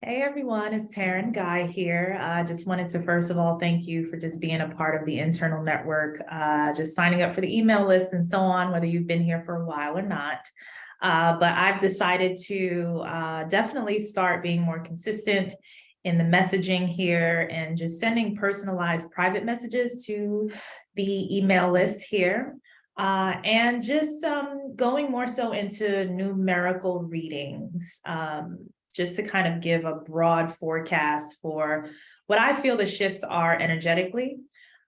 Hey everyone, it's tarenguy here. I just wanted to first of all thank you for just being a part of the internal network, just signing up for the email list and so on, whether you've been here for a while or not. But I've decided to definitely start being more consistent in the messaging here and just sending personalized private messages to the email list here. And just going more so into numerical readings. Just to kind of give a broad forecast for what I feel the shifts are energetically.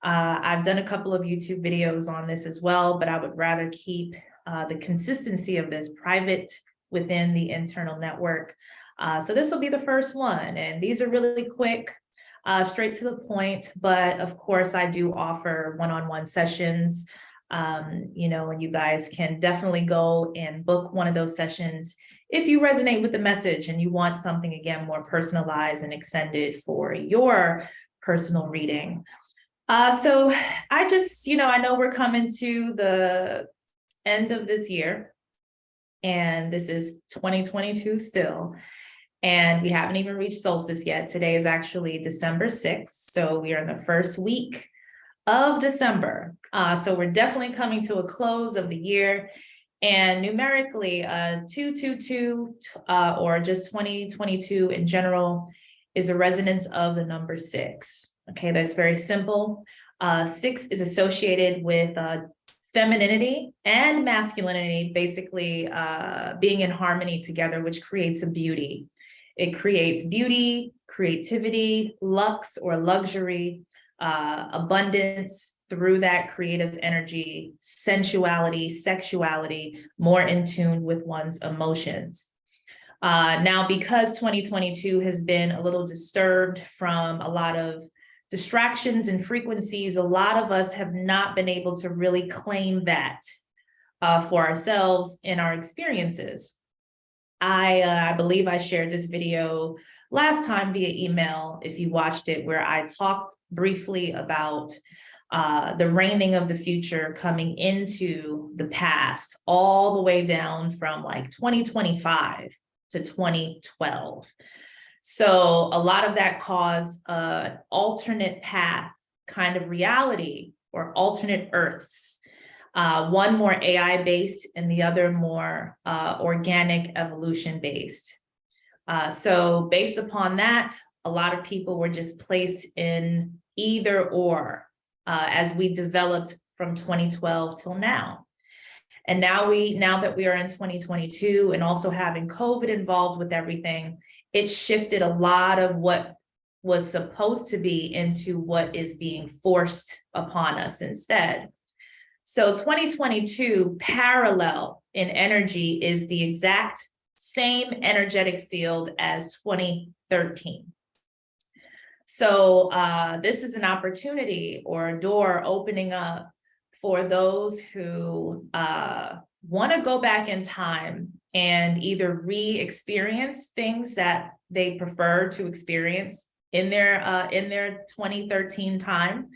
I've done a couple of YouTube videos on this as well, but I would rather keep the consistency of this private within the internal network. So this will be the first one, and these are really quick, straight to the point, but of course I do offer one-on-one sessions, and you guys can definitely go and book one of those sessions if you resonate with the message and you want something, again, more personalized and extended for your personal reading. So I know we're coming to the end of this year, and this is 2022 still, and we haven't even reached solstice yet. Today is actually December 6th, so we are in the first week of December. So we're definitely coming to a close of the year. And numerically, 222 or just 2022 in general is a resonance of the number 6. Okay, that's very simple. 6 is associated with femininity and masculinity, basically being in harmony together, which creates a beauty. It creates beauty, creativity, lux or luxury, abundance through that creative energy, sensuality, sexuality, more in tune with one's emotions. Now, because 2022 has been a little disturbed from a lot of distractions and frequencies, a lot of us have not been able to really claim that for ourselves in our experiences. I believe I shared this video last time via email, if you watched it, where I talked briefly about the reigning of the future coming into the past, all the way down from like 2025 to 2012. So a lot of that caused an alternate path kind of reality or alternate Earths. One more AI based and the other more organic evolution based. So based upon that, a lot of people were just placed in either or as we developed from 2012 till now. And now that we are in 2022 and also having COVID involved with everything, it shifted a lot of what was supposed to be into what is being forced upon us instead. So 2022 parallel in energy is the exact same energetic field as 2013. So this is an opportunity or a door opening up for those who want to go back in time and either re-experience things that they prefer to experience in their 2013 time,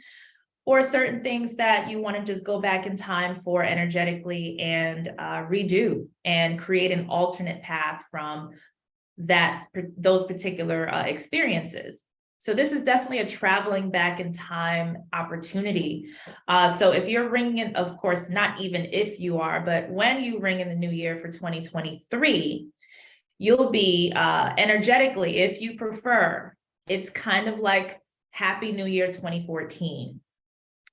or certain things that you want to just go back in time for energetically and redo and create an alternate path from those particular experiences. So this is definitely a traveling back in time opportunity. So if you're ringing in, of course, not even if you are, but when you ring in the new year for 2023, you'll be energetically, if you prefer, it's kind of like Happy New Year 2014.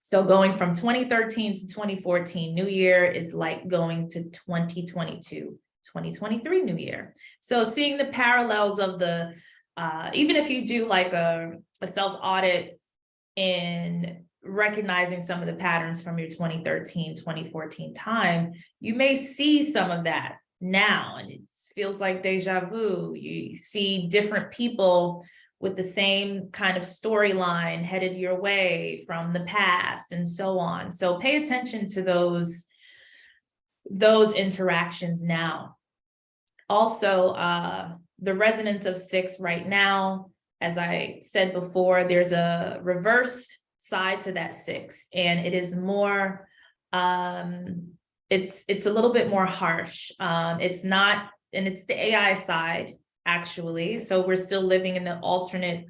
So going from 2013 to 2014, New Year is like going to 2022, 2023 New Year. So seeing the parallels of even if you do like a self-audit in recognizing some of the patterns from your 2013, 2014 time, you may see some of that now, and it feels like deja vu. You see different people with the same kind of storyline headed your way from the past and so on. So pay attention to those interactions now. Also, the resonance of 6 right now, as I said before, there's a reverse side to that 6, and it is more, it's a little bit more harsh. It's not, and it's the AI side. actually. So we're still living in the alternate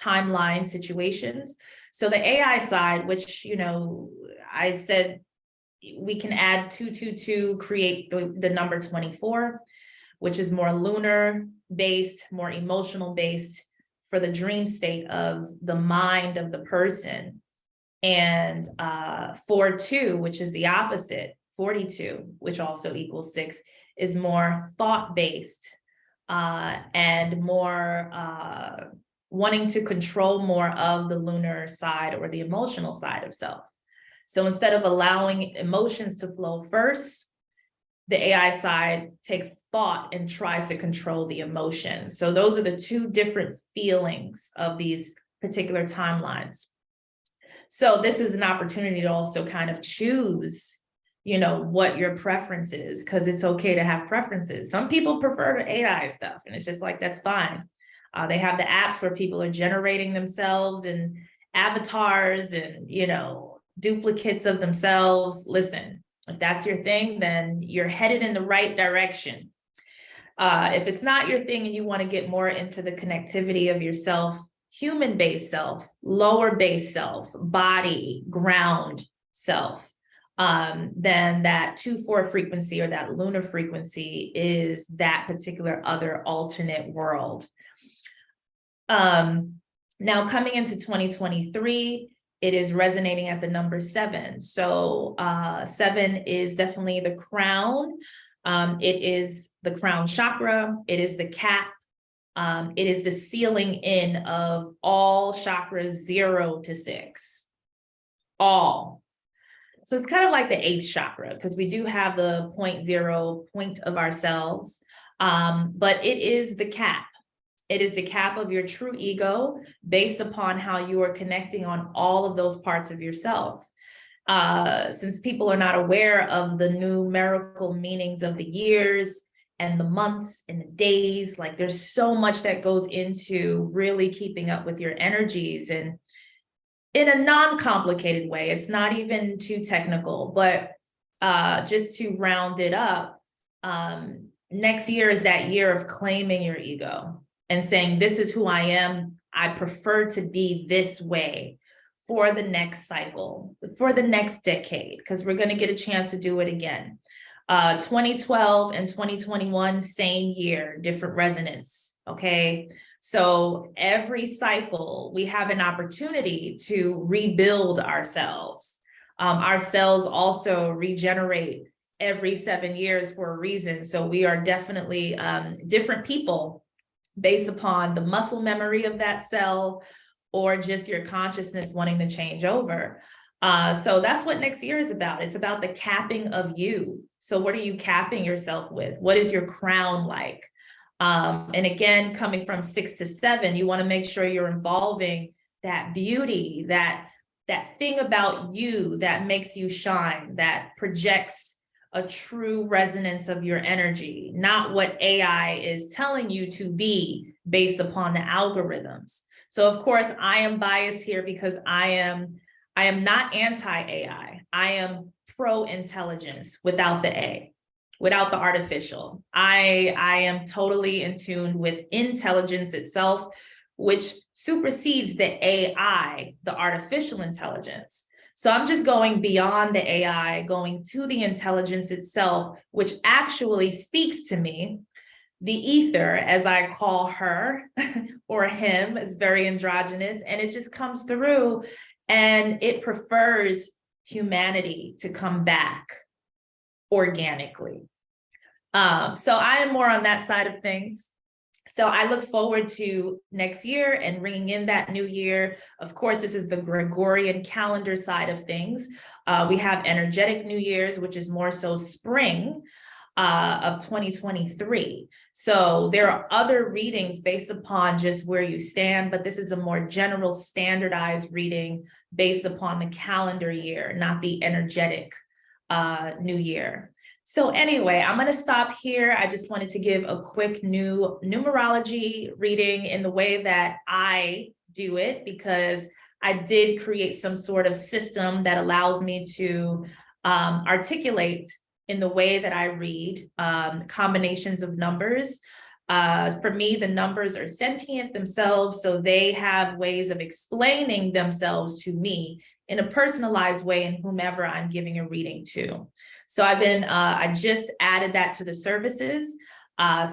timeline situations. So the AI side, which, you know, I said we can add 222, create the number 24, which is more lunar based, more emotional based for the dream state of the mind of the person. And 42, which is the opposite, 42, which also equals 6, is more thought based and more wanting to control more of the lunar side or the emotional side of self. So instead of allowing emotions to flow first, the AI side takes thought and tries to control the emotion. So those are the two different feelings of these particular timelines. So this is an opportunity to also kind of choose, you know, what your preference is, because it's okay to have preferences. Some people prefer the AI stuff, and it's just like, that's fine. They have the apps where people are generating themselves and avatars and, you know, duplicates of themselves. Listen, if that's your thing, then you're headed in the right direction. If it's not your thing and you want to get more into the connectivity of yourself, human-based self, lower-based self, body, ground self, then that 2-4 frequency or that lunar frequency is that particular other alternate world. Now coming into 2023, it is resonating at the number 7. So 7 is definitely the crown. It is the crown chakra. It is the cap. It is the sealing in of all chakras 0 to 6. All. So it's kind of like the 8th chakra, because we do have the point of ourselves, but it is the cap. It is the cap of your true ego based upon how you are connecting on all of those parts of yourself. Since people are not aware of the numerical meanings of the years and the months and the days, like there's so much that goes into really keeping up with your energies, and in a non-complicated way. It's not even too technical, but just to round it up, next year is that year of claiming your ego and saying, this is who I am. I prefer to be this way for the next cycle, for the next decade, because we're going to get a chance to do it again. 2012 and 2021, same year, different resonance. Okay. So every cycle, we have an opportunity to rebuild ourselves. Our cells also regenerate every 7 years for a reason. So we are definitely different people based upon the muscle memory of that cell or just your consciousness wanting to change over. So that's what next year is about. It's about the capping of you. So what are you capping yourself with? What is your crown like? And again, coming from 6 to 7, you want to make sure you're involving that beauty, that thing about you that makes you shine, that projects a true resonance of your energy, not what AI is telling you to be based upon the algorithms. So of course, I am biased here because I am not anti-AI. I am pro-intelligence without the A, without the artificial. I am totally in tune with intelligence itself, which supersedes the AI, the artificial intelligence. So I'm just going beyond the AI, going to the intelligence itself, which actually speaks to me. The ether, as I call her or him, is very androgynous, and it just comes through and it prefers humanity to come back organically. So I am more on that side of things. So I look forward to next year and bringing in that new year. Of course, this is the Gregorian calendar side of things. We have energetic New Year's, which is more so spring of 2023. So there are other readings based upon just where you stand, but this is a more general standardized reading based upon the calendar year, not the energetic new year. So anyway, I'm going to stop here. I just wanted to give a quick new numerology reading in the way that I do it, because I did create some sort of system that allows me to articulate in the way that I read combinations of numbers. For me, the numbers are sentient themselves, so they have ways of explaining themselves to me in a personalized way in whomever I'm giving a reading to. So I just added that to the services.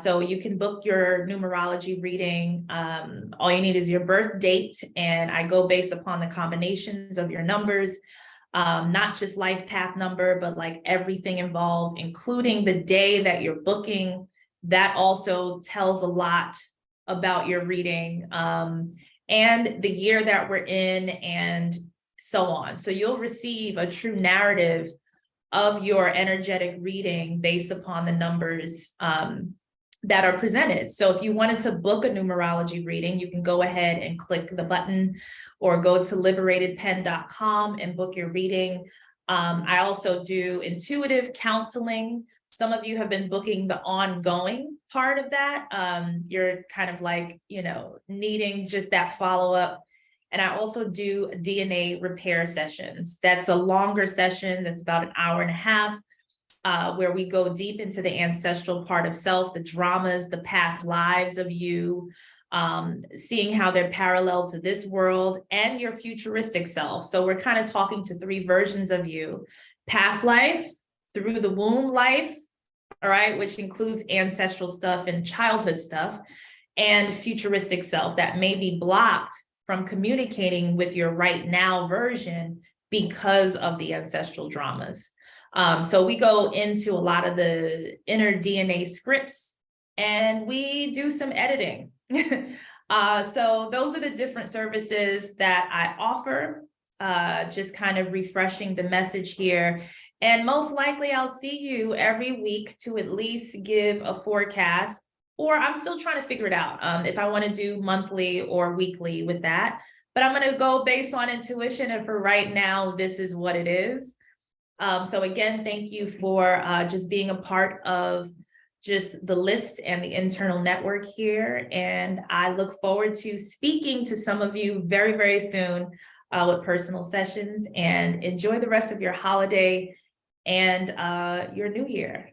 So you can book your numerology reading. All you need is your birth date, and I go based upon the combinations of your numbers, not just life path number, but like everything involved, including the day that you're booking. That also tells a lot about your reading, and the year that we're in, and so on. So you'll receive a true narrative of your energetic reading based upon the numbers that are presented. So if you wanted to book a numerology reading, you can go ahead and click the button or go to liberatedpen.com and book your reading. I also do intuitive counseling. Some of you have been booking the ongoing part of that. You're kind of like, needing just that follow-up. And I also do DNA repair sessions. That's a longer session. That's about an hour and a half, where we go deep into the ancestral part of self, the dramas, the past lives of you, seeing how they're parallel to this world and your futuristic self. So we're kind of talking to three versions of you: past life, through the womb life, all right, which includes ancestral stuff and childhood stuff, and futuristic self that may be blocked from communicating with your right now version because of the ancestral dramas. So we go into a lot of the inner DNA scripts, and we do some editing. So those are the different services that I offer, just kind of refreshing the message here. And most likely I'll see you every week to at least give a forecast, or I'm still trying to figure it out, if I want to do monthly or weekly with that. But I'm going to go based on intuition, and for right now, this is what it is. So again, thank you for just being a part of just the list and the internal network here. And I look forward to speaking to some of you very, very soon with personal sessions. And enjoy the rest of your holiday and your new year.